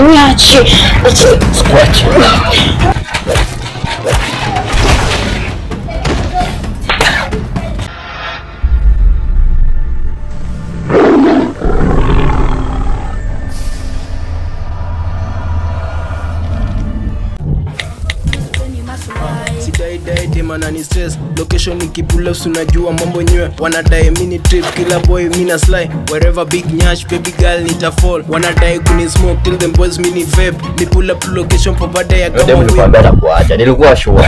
Niache. Squat. Mana ni stress location nikipula unajua mambo nywe wanadai mini trip kila boy mina sly wherever big nyash baby girl nita fall wanadai kuni smoke till them boys mini vape ni pull up location popada ya kama wewe nilikuwa kuacha nilikuwa sure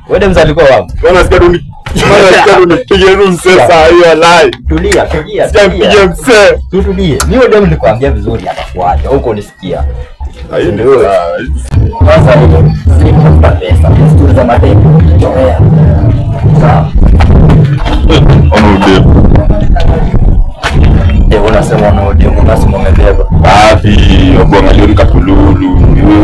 wewe mzee alikuwa wapi unasikia nipige sasa hiyo live tulia sipige mzee tutulie niyo ndio nilikwambia vizuri atakuacha huko unisikia ndio sasa simu kwa pesa stori za madeni tokea sawa unasema unasema umebeba wapi obwangalio Katululu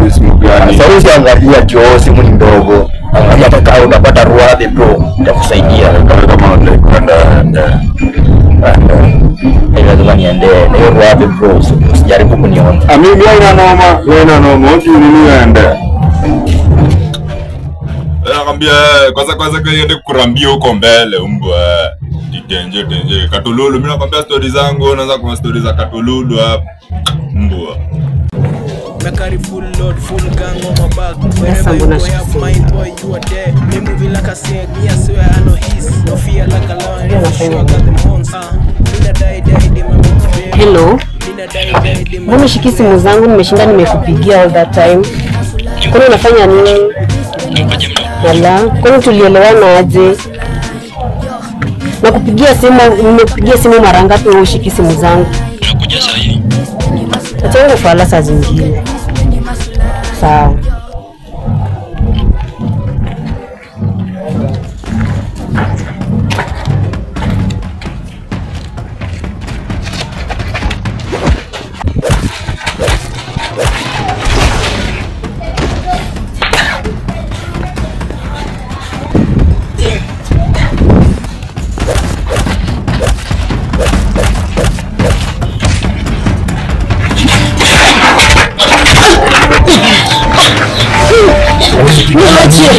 ni simu gani sasa usiangalia jo simu ni ndogo angalia mpaka unapata ruadhi bro nitakusaidia kama unakwenda lazima niende leo ruadhi bro usijaribu kuniona mimi haina noma nini uende nakwambia kwanza kaende kurambia huko mbele umbwa tenje Katululu mimi nakwambia stories zangu naanza kwa stories za Katululu hapa mbwa carry full load full gang on my back wherever you go have my boy you are there me moving like a snake me I swear I know he's no fear like a lion for sure got them horns mina die my hello mbona shiki simu zangu nimeshinda nimekupigia all that time kwani unafanya nini wala kwani tulielewana aje nakupigia simu nimepigia simu mara ngapi wewe shiki simu zangu nakuja sasa hivi acha ufala saa zingine sawa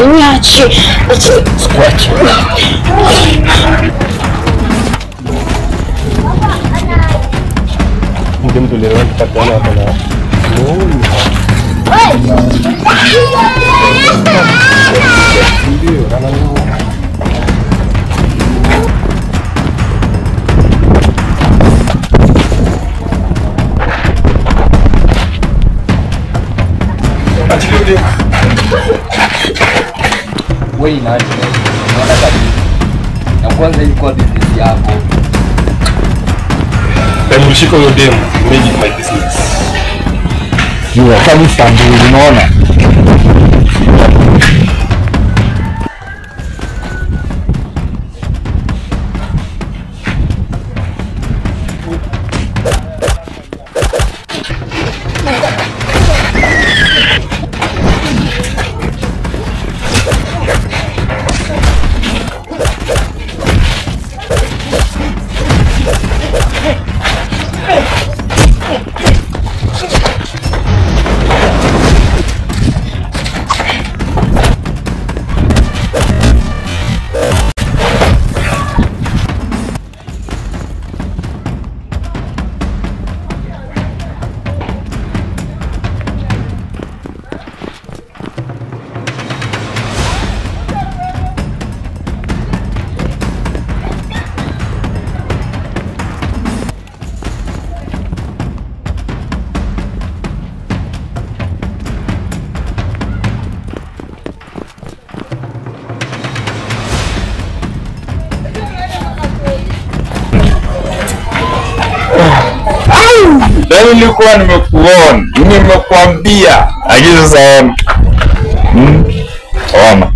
Niache. Squat. mtu leo tutapona hapa na wewe inaje unaona kabisa na kwanza ilikuwa business yako mshiko hiyo demo make it my business you are coming from unaona leo nilikuwa nimekuona nimekuambia lakini sasa ona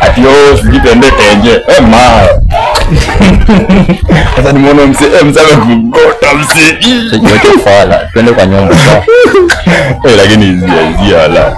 atio sijitende tenje ma sasa nimeona mzee kugota mzee yote fala twende kwa nyumba lakini hizi ala